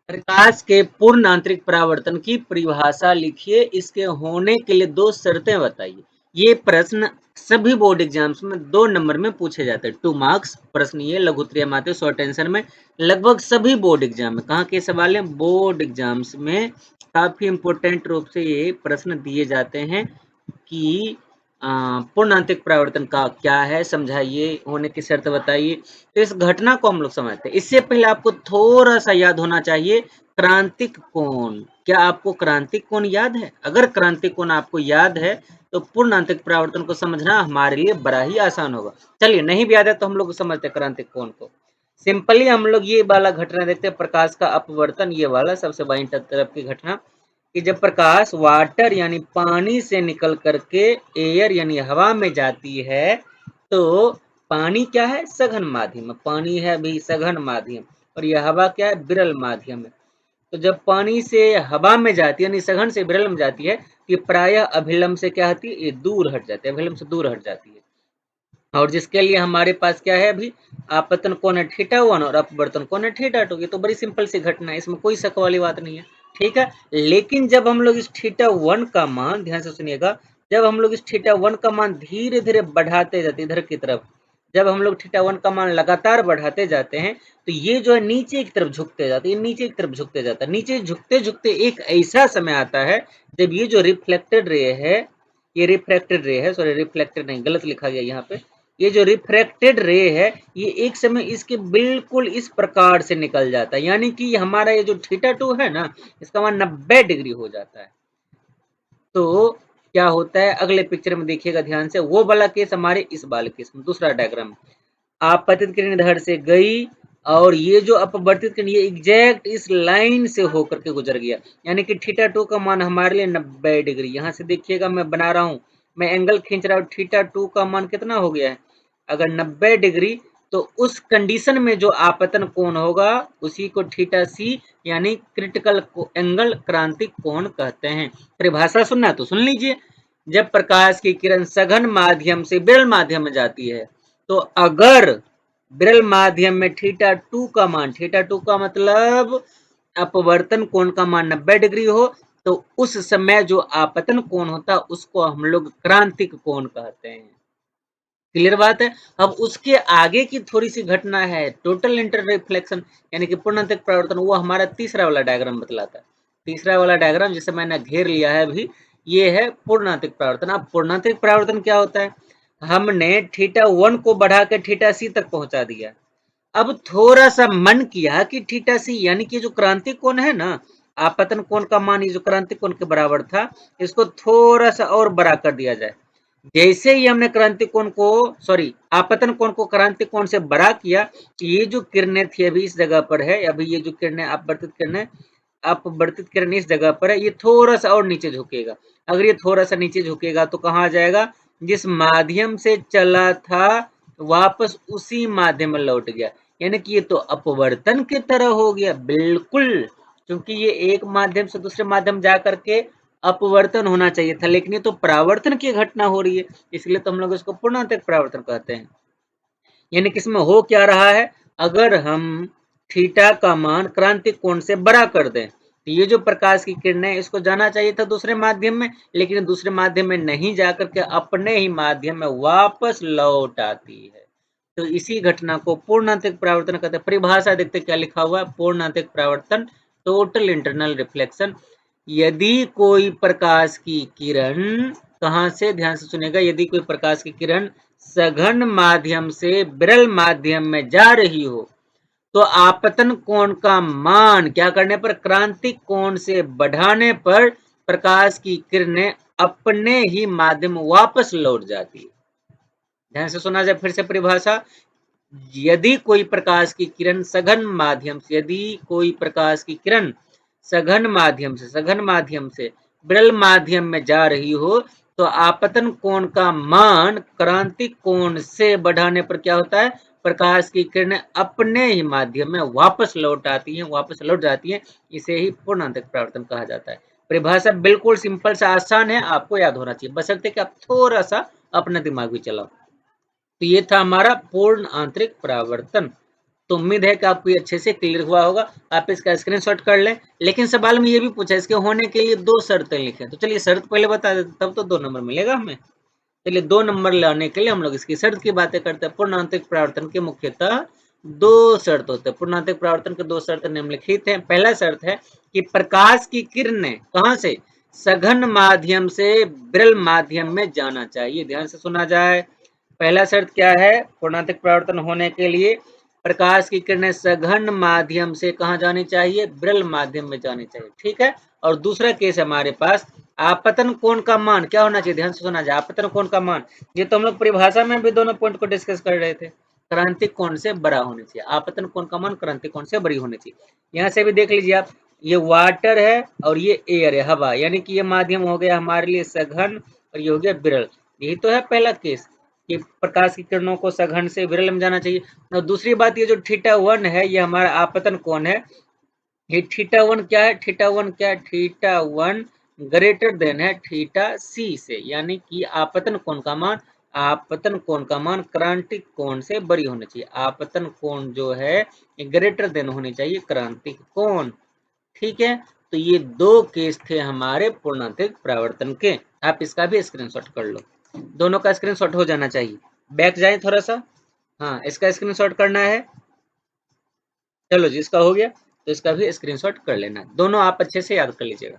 प्रकाश के पूर्ण आंतरिक परावर्तन की परिभाषा लिखिए, इसके होने के लिए दो शर्तें बताइए। ये प्रश्न सभी बोर्ड एग्जाम्स में 2 नंबर में पूछे जाते हैं, 2 मार्क्स प्रश्न, ये लघुत्तरीय मात्रा शॉर्ट आंसर में लगभग सभी बोर्ड एग्जाम में। कहाँ के सवाल है? बोर्ड एग्जाम्स में काफी इंपोर्टेंट रूप से ये प्रश्न दिए जाते हैं कि पूर्ण आंतरिक परावर्तन का क्या है, समझाइए, होने की शर्त बताइए। तो इस घटना को हम लोग समझते हैं। इससे पहले आपको थोड़ा सा याद होना चाहिए क्रांतिक कोण। क्या आपको क्रांतिक कोण याद है? अगर क्रांतिक कोण आपको याद है तो पूर्ण आंतरिक परावर्तन को समझना हमारे लिए बड़ा ही आसान होगा। चलिए, नहीं भी याद है तो हम लोग समझते हैं क्रांतिक कोण को। सिंपली हम लोग ये वाला घटना देखते हैं, प्रकाश का अपवर्तन, ये वाला सबसे बाईं तरफ की घटना, कि जब प्रकाश वाटर यानी पानी से निकल करके एयर यानी हवा में जाती है, तो पानी क्या है? सघन माध्यम। पानी है भी सघन माध्यम, और यह हवा क्या है? विरल माध्यम है। तो जब पानी से हवा में जाती है यानी सघन से विरल में जाती है, ये प्रायः अभिलंब से क्या होती है? ये दूर हट जाती है, अभिलंब से दूर हट जाती है। और जिसके लिए हमारे पास क्या है? अभी आपतन कोण है θ1 और अपवर्तन कोण है θ2। ये तो बड़ी सिंपल सी घटना है, इसमें कोई शक वाली बात नहीं है, ठीक है। लेकिन जब हम लोग इस θ1 का मान, ध्यान से सुनिएगा, जब हम लोग इस θ1 का मान धीरे धीरे बढ़ाते जाते इधर की तरफ, जब हम लोग θ1 का मान लगातार बढ़ाते जाते हैं, तो ये जो है नीचे की तरफ झुकते जाते हैं, नीचे की तरफ झुकते जाता है। नीचे झुकते झुकते एक ऐसा समय आता है जब ये जो रिफ्लेक्टेड रे है, ये रिफ्रैक्टेड रे है, सॉरी रिफ्लेक्टेड नहीं, गलत लिखा गया यहाँ पे, ये जो रिफ्रैक्टेड रे है, ये एक समय इसके बिल्कुल इस प्रकार से निकल जाता है, यानी कि हमारा ये जो θ2 है ना, इसका मान 90 डिग्री हो जाता है। तो क्या होता है? अगले पिक्चर में देखिएगा ध्यान से, वो वाला केस हमारे इस वाले केस में, दूसरा डायग्राम, आपतित किरण इधर से गई और ये जो अपवर्तित किरण ये एग्जैक्ट इस लाइन से होकर के गुजर गया, यानी कि θ2 का मान हमारे लिए 90 डिग्री। यहाँ से देखिएगा, मैं बना रहा हूँ, मैं एंगल खींच रहा हूँ, θ2 का मान कितना हो गया है? अगर 90 डिग्री, तो उस कंडीशन में जो आपतन कोण होगा उसी को θc यानी क्रिटिकल एंगल, क्रांतिक कोण कहते हैं। परिभाषा सुनना तो सुन लीजिए। जब प्रकाश की किरण सघन माध्यम से विरल माध्यम में जाती है, तो अगर विरल माध्यम में θ2 का मान, θ2 का मतलब अपवर्तन कोण का मान 90 डिग्री हो, तो उस समय जो आपतन कोण होता है उसको हम लोग क्रांतिक कोण कहते हैं। क्लियर बात है? अब उसके आगे की थोड़ी सी घटना है टोटल इंटर रिफ्लेक्शन यानी कि पूर्णांतरिक परावर्तन, वो हमारा तीसरा वाला डायग्राम बतलाता है। तीसरा वाला डायग्राम जिसे मैंने घेर लिया है अभी, ये है पूर्णांतरिक परावर्तन। अब पूर्णांतरिक परावर्तन क्या होता है? हमने θ1 को बढ़ा के θc तक पहुंचा दिया। अब थोड़ा सा मन किया कि θc यानी कि जो क्रांतिक कोण है ना, आपतन कोण का मान ये जो क्रांतिक कोण के बराबर था, इसको थोड़ा सा और बड़ा कर दिया जाए। जैसे ही हमने क्रांतिक कोण को, सॉरी आपतन कोण को क्रांतिक कोण से बड़ा किया, ये जो किरणें थी अभी इस जगह पर है, अभी ये जो किरणें अपवर्तित किरण इस जगह पर है, ये थोड़ा सा और नीचे झुकेगा। अगर ये थोड़ा सा नीचे झुकेगा तो कहाँ जाएगा? जिस माध्यम से चला था वापस उसी माध्यम में लौट गया, यानी कि ये तो अपवर्तन की तरह हो गया बिल्कुल, क्योंकि ये एक माध्यम से दूसरे माध्यम जा करके अपवर्तन होना चाहिए था, लेकिन ये तो परावर्तन की घटना हो रही है, इसलिए तो हम लोग इसको पूर्णांतरिक परावर्तन कहते हैं। यानी कि इसमें हो क्या रहा है? अगर हम थीटा का मान क्रांतिक कोण से बड़ा कर दें, तो ये जो प्रकाश की किरण है इसको जाना चाहिए था दूसरे माध्यम में, लेकिन दूसरे माध्यम में नहीं जाकर के अपने ही माध्यम में वापस लौट आती है। तो इसी घटना को पूर्णांतरिक परावर्तन कहते हैं। परिभाषा देखते क्या लिखा हुआ है? पूर्णांतरिक परावर्तन, टोटल इंटरनल रिफ्लेक्शन। यदि कोई प्रकाश की किरण, कहां से, ध्यान से सुनेगा, यदि कोई प्रकाश की किरण सघन माध्यम से विरल माध्यम में जा रही हो, तो आपतन कोण का मान क्या करने पर? क्रांतिक कोण से बढ़ाने पर प्रकाश की किरणें अपने ही माध्यम वापस लौट जाती है। ध्यान से सुना जाए फिर से परिभाषा। यदि कोई प्रकाश की किरण सघन माध्यम से, यदि कोई प्रकाश की किरण सघन माध्यम से विरल माध्यम में जा रही हो, तो आपतन कोण का मान क्रांतिक कोण से बढ़ाने पर क्या होता है? प्रकाश की किरणें अपने ही माध्यम में वापस लौट आती हैं, वापस लौट जाती हैं। इसे ही पूर्णांतरिक परावर्तन कहा जाता है। परिभाषा बिल्कुल सिंपल सा आसान है, आपको याद होना चाहिए, बशर्ते कि आप थोड़ा सा अपना दिमाग भी चलाओ। तो ये था हमारा पूर्ण आंतरिक परावर्तन। तो उम्मीद है कि आपको ये अच्छे से क्लियर हुआ होगा, आप इसका स्क्रीनशॉट कर लें। लेकिन सवाल में ये भी पूछा इसके होने के लिए 2 शर्तें लिखें, तो चलिए शर्त पहले बता देते तब तो 2 नंबर मिलेगा हमें। चलिए 2 नंबर लाने के लिए हम लोग इसकी शर्त की बातें करते हैं। पूर्णांतरिक परावर्तन के मुख्यतः 2 शर्त होते हैं। पूर्णांतरिक परावर्तन के 2 शर्त निम्नलिखित हैं। पहला शर्त है कि प्रकाश की किरणें कहाँ से, सघन माध्यम से विरल माध्यम में जाना चाहिए। ध्यान से सुना जाए, पहला शर्त क्या है, पूर्णांतरिक परावर्तन होने के लिए प्रकाश की किरणें सघन माध्यम से कहाँ जानी चाहिए, विरल माध्यम में जानी चाहिए। ठीक है, और दूसरा केस हमारे पास आपतन कोण का मान क्या होना चाहिए, ध्यान से सुना जाए, आपतन कोण का मान, ये तो हम लोग परिभाषा में भी दोनों पॉइंट को डिस्कस कर रहे थे, क्रांतिक कोण से बड़ा होना चाहिए। आपतन कोण का मान क्रांतिक कोण से बड़ी होनी चाहिए। यहाँ से भी देख लीजिए आप, ये वाटर है और ये एयर है, हवा, यानी कि ये माध्यम हो गया हमारे लिए सघन और ये हो गया विरल। यही तो है पहला केस कि प्रकाश की किरणों को सघन से विरल में जाना चाहिए। और दूसरी बात, ये जो θ1 है ये हमारा आपतन कोण है। ये θ1 क्या है, θ1 क्या है, θ1 ग्रेटर देन है θc से, यानी कि आपतन कोण का मान, आपतन कोण का मान क्रांतिक कोण से बड़ी होनी चाहिए। आपतन कोण जो है ये ग्रेटर देन होनी चाहिए क्रांतिक कोण। ठीक है, तो ये 2 केस थे हमारे पूर्णांतरिक परावर्तन के। आप इसका भी स्क्रीनशॉट कर लो, दोनों का स्क्रीनशॉट हो जाना चाहिए। बैक जाए थोड़ा सा, हाँ इसका स्क्रीनशॉट करना है। चलो जी, इसका हो गया तो इसका भी स्क्रीनशॉट कर लेना, दोनों आप अच्छे से याद कर लीजिएगा।